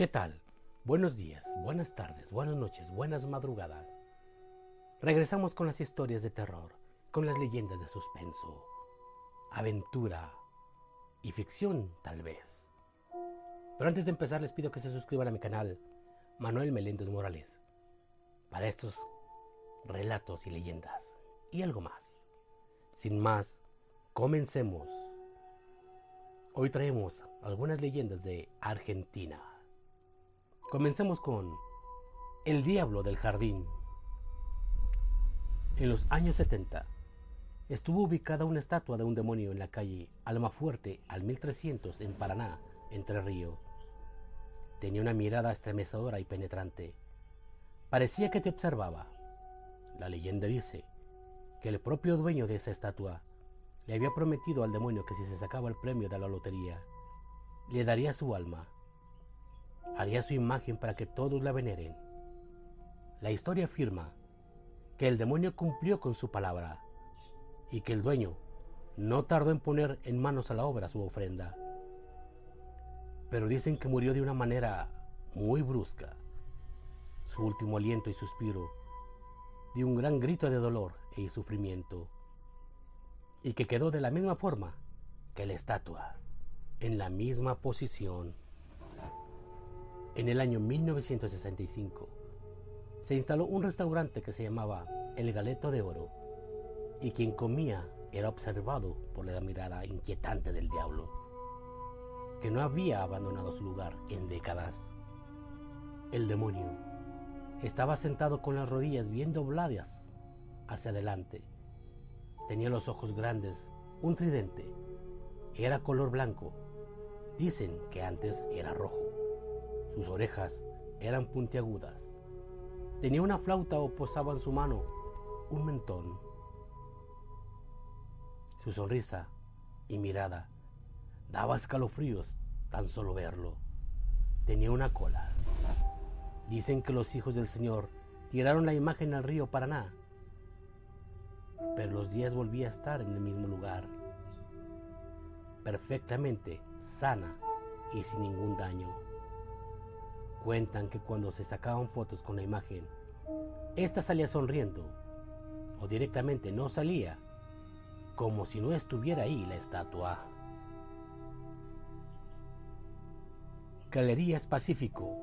¿Qué tal? Buenos días, buenas tardes, buenas noches, buenas madrugadas. Regresamos con las historias de terror, con las leyendas de suspenso, aventura y ficción tal vez. Pero antes de empezar les pido que se suscriban a mi canal, Manuel Meléndez Morales, para estos relatos y leyendas y algo más. Sin más, comencemos. Hoy traemos algunas leyendas de Argentina. Comencemos con El Diablo del Jardín. En los años 70 estuvo ubicada una estatua de un demonio en la calle Almafuerte al 1300 en Paraná, Entre Ríos. Tenía una mirada estremecedora y penetrante. Parecía que te observaba. La leyenda dice que el propio dueño de esa estatua le había prometido al demonio que si se sacaba el premio de la lotería, le daría su alma. Haría su imagen para que todos la veneren. La historia afirma que el demonio cumplió con su palabra y que el dueño no tardó en poner en manos a la obra su ofrenda. Pero dicen que murió de una manera muy brusca. Su último aliento y suspiro dio un gran grito de dolor y sufrimiento, y que quedó de la misma forma que la estatua, en la misma posición. En el año 1965 se instaló un restaurante que se llamaba El Galeto de Oro, y quien comía era observado por la mirada inquietante del diablo, que no había abandonado su lugar en décadas. El demonio estaba sentado con las rodillas bien dobladas hacia adelante. Tenía los ojos grandes, un tridente. Era color blanco. Dicen que antes era rojo. Sus orejas eran puntiagudas. Tenía una flauta o posaba en su mano un mentón. Su sonrisa y mirada daba escalofríos tan solo verlo. Tenía una cola. Dicen que los hijos del Señor tiraron la imagen al río Paraná, pero los días volvía a estar en el mismo lugar, perfectamente sana y sin ningún daño. Cuentan que cuando se sacaban fotos con la imagen, esta salía sonriendo, o directamente no salía, como si no estuviera ahí la estatua. Galerías Pacífico,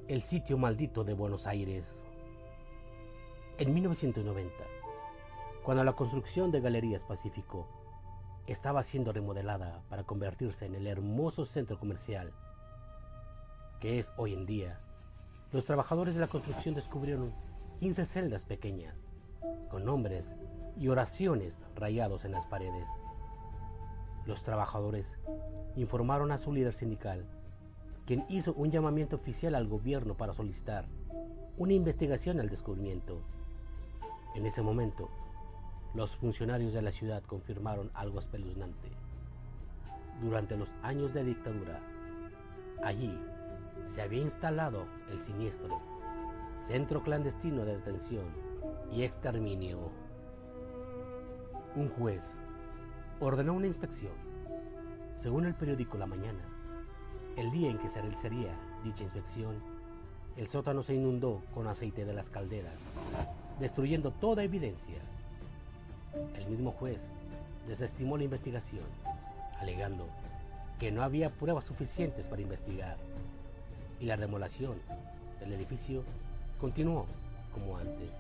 el sitio maldito de Buenos Aires. En 1990, cuando la construcción de Galerías Pacífico estaba siendo remodelada para convertirse en el hermoso centro comercial que es hoy en día, los trabajadores de la construcción descubrieron 15 celdas pequeñas, con nombres y oraciones rayados en las paredes. Los trabajadores informaron a su líder sindical, quien hizo un llamamiento oficial al gobierno para solicitar una investigación al descubrimiento. En ese momento, los funcionarios de la ciudad confirmaron algo espeluznante. Durante los años de dictadura, allí se había instalado el siniestro centro clandestino de detención y exterminio. Un juez ordenó una inspección. Según el periódico La Mañana, el día en que se realizaría dicha inspección, el sótano se inundó con aceite de las calderas, destruyendo toda evidencia. El mismo juez desestimó la investigación, alegando que no había pruebas suficientes para investigar, y la remodelación del edificio continuó como antes.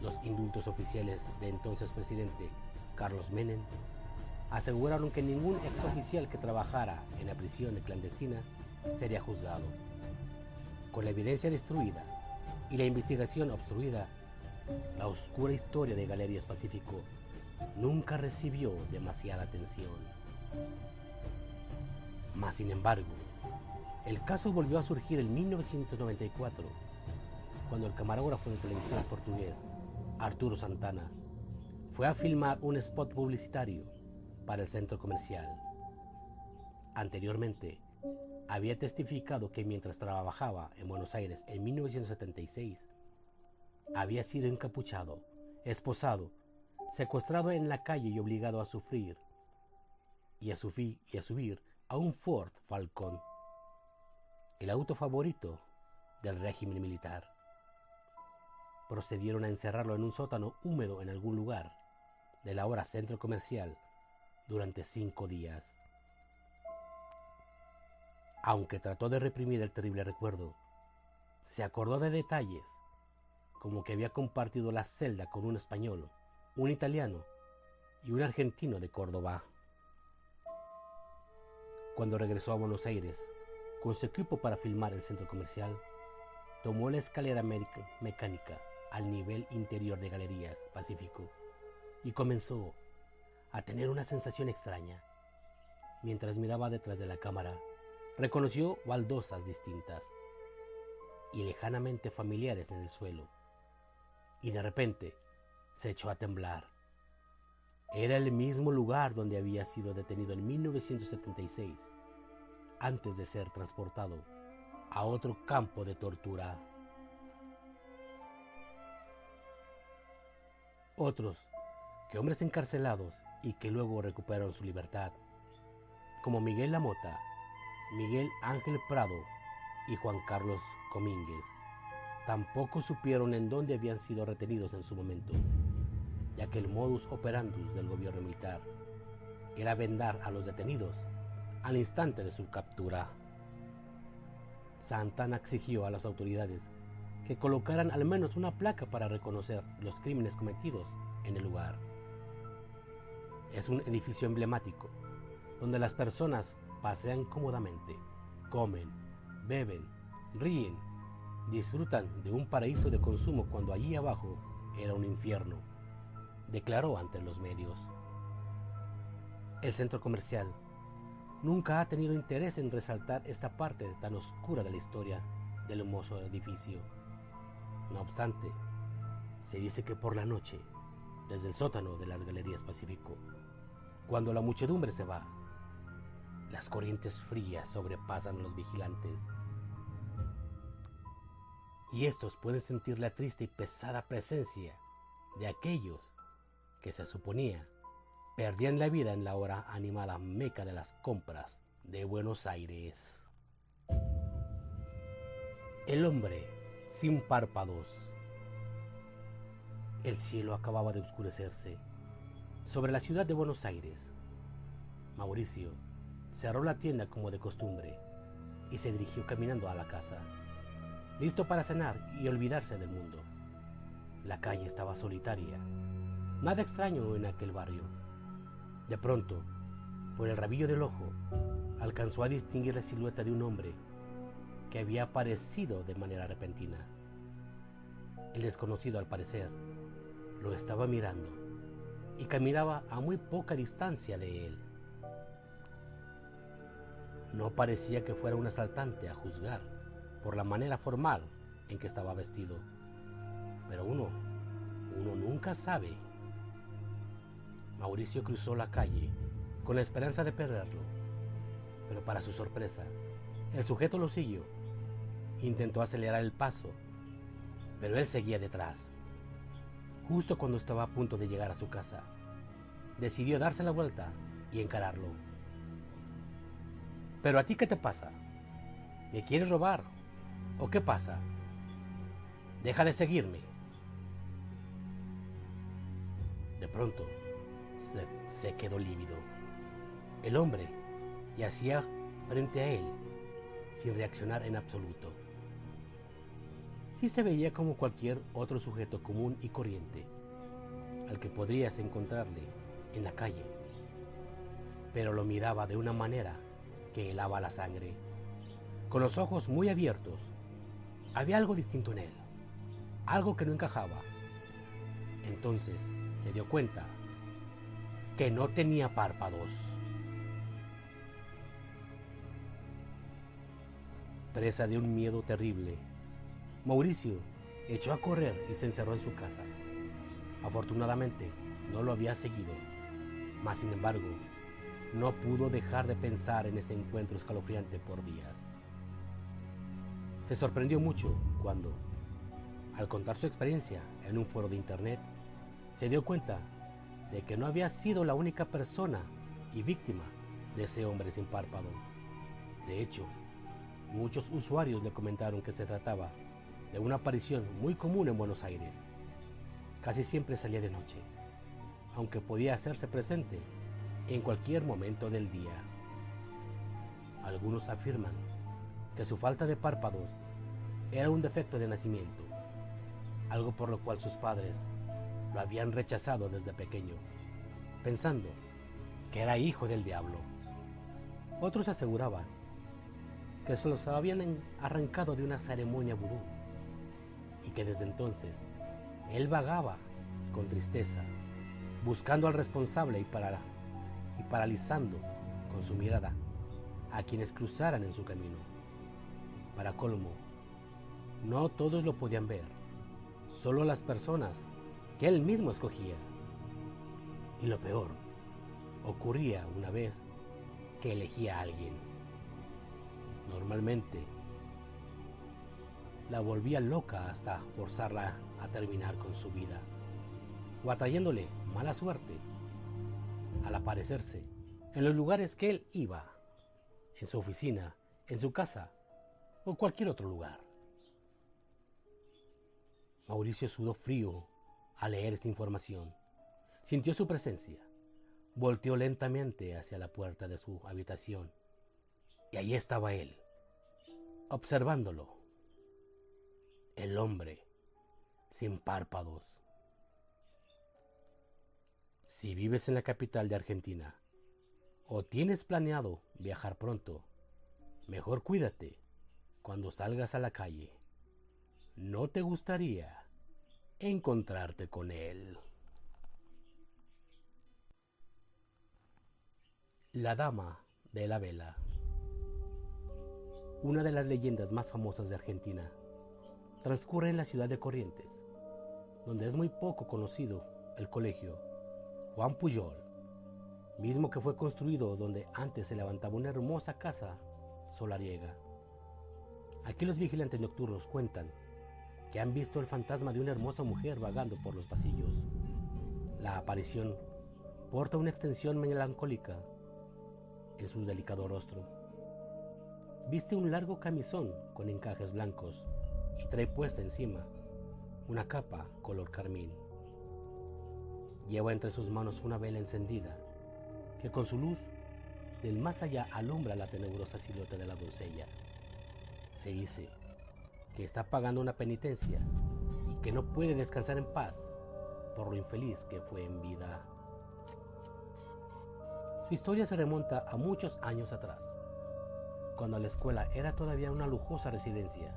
Los indultos oficiales de entonces presidente Carlos Menem aseguraron que ningún exoficial que trabajara en la prisión clandestina sería juzgado. Con la evidencia destruida y la investigación obstruida, la oscura historia de Galerías Pacífico nunca recibió demasiada atención. Mas, sin embargo, el caso volvió a surgir en 1994, cuando el camarógrafo de televisión portugués Arturo Santana fue a filmar un spot publicitario para el centro comercial. Anteriormente, había testificado que mientras trabajaba en Buenos Aires en 1976, había sido encapuchado, esposado, secuestrado en la calle y obligado a sufrir y a subir a un Ford Falcon el auto favorito del régimen militar. Procedieron a encerrarlo en un sótano húmedo en algún lugar del ahora centro comercial durante 5 días. Aunque trató de reprimir el terrible recuerdo, se acordó de detalles, como que había compartido la celda con un español, un italiano y un argentino de Córdoba. Cuando regresó a Buenos Aires, con su equipo para filmar el centro comercial, tomó la escalera mecánica al nivel interior de Galerías Pacífico y comenzó a tener una sensación extraña. Mientras miraba detrás de la cámara, reconoció baldosas distintas y lejanamente familiares en el suelo, y de repente se echó a temblar. Era el mismo lugar donde había sido detenido en 1976, antes de ser transportado a otro campo de tortura. Otros, que hombres encarcelados y que luego recuperaron su libertad, como Miguel Lamota, Miguel Ángel Prado y Juan Carlos Comínguez, tampoco supieron en dónde habían sido retenidos en su momento, ya que el modus operandi del gobierno militar era vendar a los detenidos al instante de su captura. Santana exigió a las autoridades que colocaran al menos una placa para reconocer los crímenes cometidos en el lugar. Es un edificio emblemático, donde las personas pasean cómodamente, comen, beben, ríen, disfrutan de un paraíso de consumo cuando allí abajo era un infierno, declaró ante los medios. El centro comercial nunca ha tenido interés en resaltar esta parte tan oscura de la historia del hermoso edificio. No obstante, se dice que por la noche, desde el sótano de las Galerías Pacífico, cuando la muchedumbre se va, las corrientes frías sobrepasan a los vigilantes, y estos pueden sentir la triste y pesada presencia de aquellos que se suponía perdían la vida en la ahora animada meca de las compras de Buenos Aires. El hombre sin párpados. El cielo acababa de oscurecerse sobre la ciudad de Buenos Aires. Mauricio cerró la tienda como de costumbre y se dirigió caminando a la casa, listo para cenar y olvidarse del mundo. La calle estaba solitaria, nada extraño en aquel barrio. De pronto, por el rabillo del ojo, alcanzó a distinguir la silueta de un hombre que había aparecido de manera repentina. El desconocido, al parecer, lo estaba mirando y caminaba a muy poca distancia de él. No parecía que fuera un asaltante, a juzgar por la manera formal en que estaba vestido, pero uno nunca sabe. Mauricio cruzó la calle con la esperanza de perderlo, pero para su sorpresa, el sujeto lo siguió. Intentó acelerar el paso, pero él seguía detrás. Justo cuando estaba a punto de llegar a su casa, decidió darse la vuelta y encararlo. ¿Pero a ti qué te pasa? ¿Me quieres robar? ¿O qué pasa? Deja de seguirme. De pronto, se quedó lívido. El hombre yacía frente a él, sin reaccionar en absoluto. Sí se veía como cualquier otro sujeto común y corriente, al que podrías encontrarle en la calle, pero lo miraba de una manera que helaba la sangre. Con los ojos muy abiertos, había algo distinto en él, algo que no encajaba. Entonces se dio cuenta que no tenía párpados. Presa de un miedo terrible, Mauricio echó a correr y se encerró en su casa. Afortunadamente no lo había seguido, mas sin embargo no pudo dejar de pensar en ese encuentro escalofriante por días. Se sorprendió mucho cuando, al contar su experiencia en un foro de internet, se dio cuenta de que no había sido la única persona y víctima de ese hombre sin párpado. De hecho, Muchos usuarios le comentaron que se trataba de una aparición muy común en Buenos Aires. Casi siempre salía de noche, aunque podía hacerse presente en cualquier momento del día. Algunos afirman que su falta de párpados era un defecto de nacimiento, algo por lo cual sus padres lo habían rechazado desde pequeño, pensando que era hijo del diablo. Otros aseguraban que se los habían arrancado de una ceremonia vudú y que desde entonces él vagaba con tristeza, buscando al responsable y paralizando con su mirada a quienes cruzaran en su camino. Para colmo, no todos lo podían ver, solo las personas que él mismo escogía. Y lo peor, ocurría una vez que elegía a alguien. Normalmente la volvía loca hasta forzarla a terminar con su vida, o atrayéndole mala suerte al aparecerse en los lugares que él iba, en su oficina, en su casa o cualquier otro lugar. Mauricio sudó frío al leer esta información. Sintió su presencia. Volteó lentamente hacia la puerta de su habitación y ahí estaba él, observándolo. El hombre sin párpados. Si vives en la capital de Argentina o tienes planeado viajar pronto, mejor cuídate cuando salgas a la calle. ¿No te gustaría encontrarte con él? La Dama de la Vela. Una de las leyendas más famosas de Argentina transcurre en la ciudad de Corrientes, donde es muy poco conocido el colegio Juan Pujol, mismo que fue construido donde antes se levantaba una hermosa casa solariega. Aquí los vigilantes nocturnos cuentan que han visto el fantasma de una hermosa mujer vagando por los pasillos. La aparición porta una extensión melancólica en su delicado rostro. Viste un largo camisón con encajes blancos y trae puesta encima una capa color carmín. Lleva entre sus manos una vela encendida que con su luz del más allá alumbra la tenebrosa silueta de la doncella. Se dice que está pagando una penitencia y que no puede descansar en paz por lo infeliz que fue en vida. Su historia se remonta a muchos años atrás, cuando la escuela era todavía una lujosa residencia.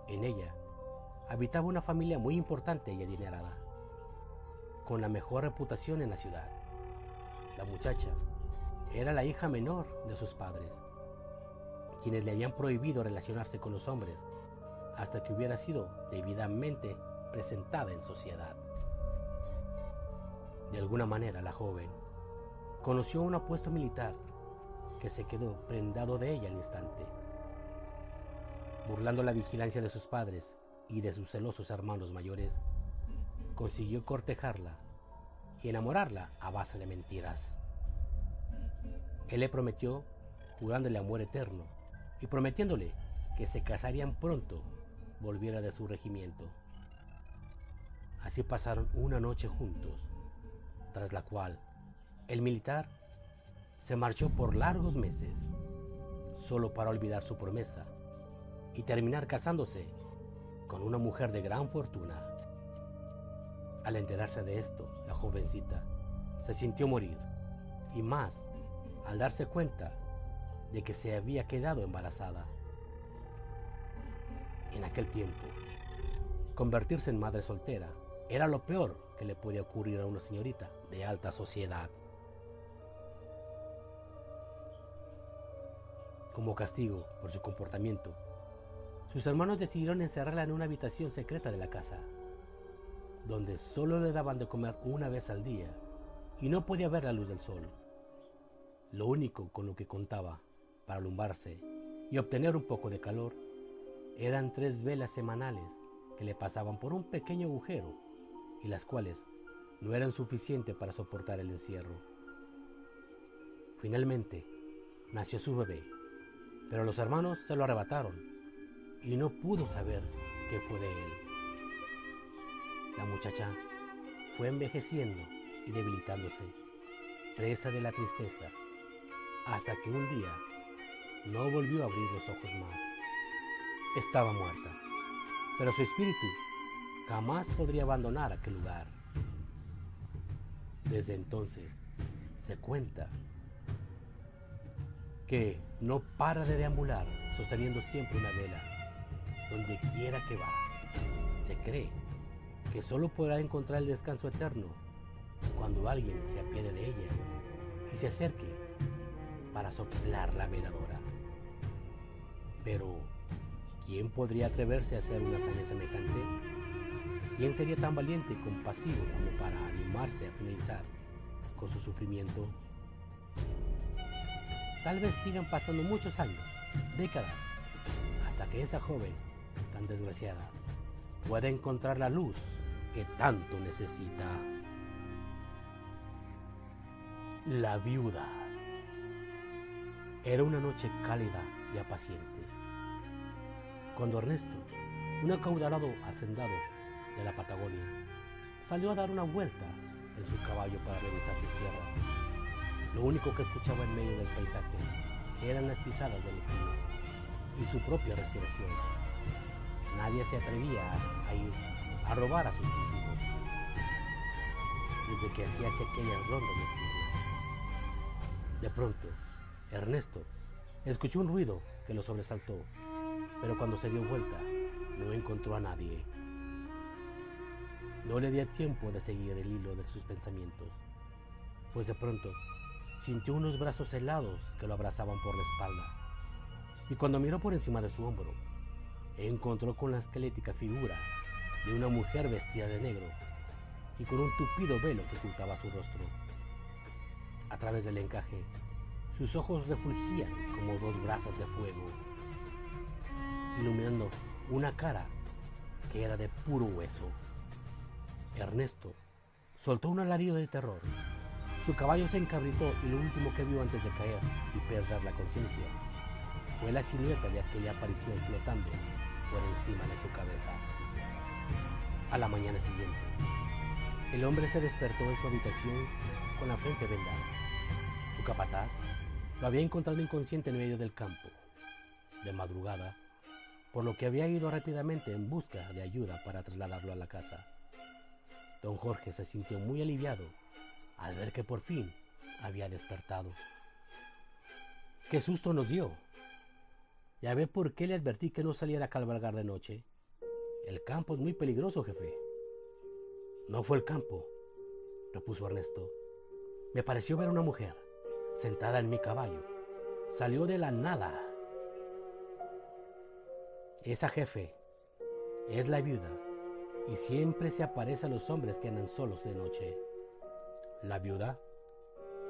En ella habitaba una familia muy importante y adinerada, con la mejor reputación en la ciudad. La muchacha era la hija menor de sus padres, quienes le habían prohibido relacionarse con los hombres hasta que hubiera sido debidamente presentada en sociedad. De alguna manera la joven conoció un apuesto militar que se quedó prendado de ella al instante. Burlando la vigilancia de sus padres y de sus celosos hermanos mayores, consiguió cortejarla y enamorarla a base de mentiras. Él le prometió, jurándole amor eterno y prometiéndole que se casarían pronto volviera de su regimiento. Así pasaron una noche juntos, tras la cual el militar se marchó por largos meses, solo para olvidar su promesa y terminar casándose con una mujer de gran fortuna. Al enterarse de esto, la jovencita se sintió morir, y más al darse cuenta de que se había quedado embarazada. En aquel tiempo, convertirse en madre soltera era lo peor que le podía ocurrir a una señorita de alta sociedad. Como castigo por su comportamiento, sus hermanos decidieron encerrarla en una habitación secreta de la casa, donde solo le daban de comer una vez al día y no podía ver la luz del sol. Lo único con lo que contaba para alumbrarse y obtener un poco de calor eran 3 velas semanales que le pasaban por un pequeño agujero y las cuales no eran suficientes para soportar el encierro. Finalmente nació su bebé, pero los hermanos se lo arrebataron y no pudo saber qué fue de él. La muchacha fue envejeciendo y debilitándose, presa de la tristeza, hasta que un día no volvió a abrir los ojos más. Estaba muerta, pero su espíritu jamás podría abandonar aquel lugar. Desde entonces se cuenta que no para de deambular sosteniendo siempre una vela donde quiera que va. Se cree que solo podrá encontrar el descanso eterno cuando alguien se apiade de ella y se acerque para soplar la veladora. Pero, ¿quién podría atreverse a hacer una hazaña semejante? ¿Quién sería tan valiente y compasivo como para animarse a finalizar con su sufrimiento? Tal vez sigan pasando muchos años, décadas, hasta que esa joven tan desgraciada pueda encontrar la luz que tanto necesita. La viuda. Era una noche cálida y apaciente, cuando Ernesto, un acaudalado hacendado de la Patagonia, salió a dar una vuelta en su caballo para revisar sus tierras. Lo único que escuchaba en medio del paisaje eran las pisadas del equino y su propia respiración. Nadie se atrevía a ir a robar a sus cultivos desde que hacía aquellas rondas nocturnas. De pronto, Ernesto escuchó un ruido que lo sobresaltó, pero cuando se dio vuelta no encontró a nadie. No le dio tiempo de seguir el hilo de sus pensamientos, pues de pronto sintió unos brazos helados que lo abrazaban por la espalda, y cuando miró por encima de su hombro, encontró con la esquelética figura de una mujer vestida de negro y con un tupido velo que ocultaba su rostro. A través del encaje, sus ojos refulgían como dos brasas de fuego, iluminando una cara que era de puro hueso. Ernesto soltó un alarido de terror. Su caballo se encabritó y lo último que vio antes de caer y perder la conciencia fue la silueta de aquella aparición flotando por encima de su cabeza. A la mañana siguiente, el hombre se despertó en su habitación con la frente vendada. Su capataz lo había encontrado inconsciente en medio del campo, de madrugada, por lo que había ido rápidamente en busca de ayuda para trasladarlo a la casa. Don Jorge se sintió muy aliviado al ver que por fin había despertado. ¡Qué susto nos dio! Ya ve por qué le advertí que no saliera a cabalgar de noche. El campo es muy peligroso, jefe. No fue el campo, repuso Ernesto. Me pareció ver una mujer sentada en mi caballo. Salió de la nada. Esa, jefe, es la viuda y siempre se aparece a los hombres que andan solos de noche. ¿La viuda?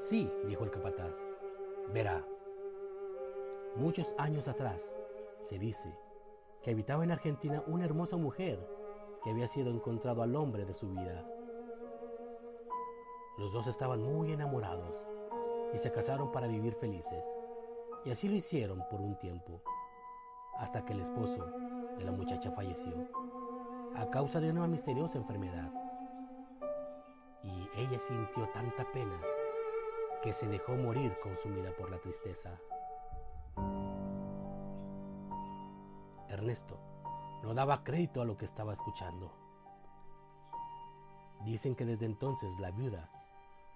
Sí, dijo el capataz. Verá, muchos años atrás se dice que habitaba en Argentina una hermosa mujer que había sido encontrado al hombre de su vida. Los dos estaban muy enamorados y se casaron para vivir felices, y así lo hicieron por un tiempo, hasta que el esposo de la muchacha falleció a causa de una misteriosa enfermedad, y ella sintió tanta pena que se dejó morir consumida por la tristeza. Ernesto no daba crédito a lo que estaba escuchando. Dicen que desde entonces la viuda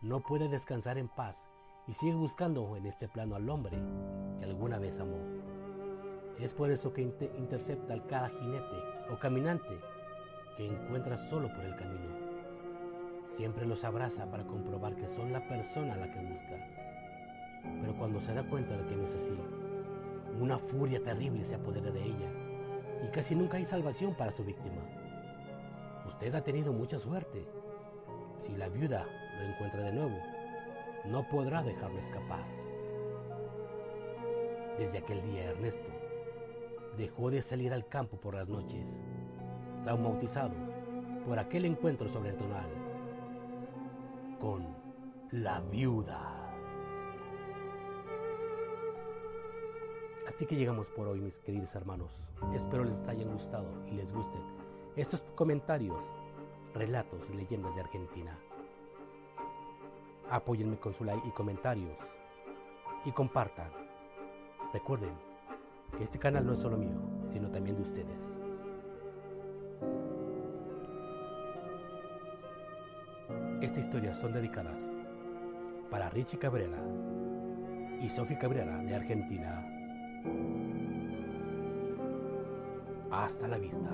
no puede descansar en paz y sigue buscando en este plano al hombre que alguna vez amó. Es por eso que intercepta a cada jinete o caminante que encuentra solo por el camino. Siempre los abraza para comprobar que son la persona a la que busca. Pero cuando se da cuenta de que no es así, una furia terrible se apodera de ella y casi nunca hay salvación para su víctima. Usted ha tenido mucha suerte. Si la viuda lo encuentra de nuevo, no podrá dejarlo escapar. Desde aquel día, Ernesto dejó de salir al campo por las noches, traumatizado por aquel encuentro sobrenatural con la viuda. Así que llegamos por hoy, mis queridos hermanos. Espero les hayan gustado y les gusten estos comentarios, relatos y leyendas de Argentina. Apóyenme con su like y comentarios y compartan. Recuerden que este canal no es solo mío, sino también de ustedes. Estas historias son dedicadas para Richie Cabrera y Sofi Cabrera de Argentina. Hasta la vista.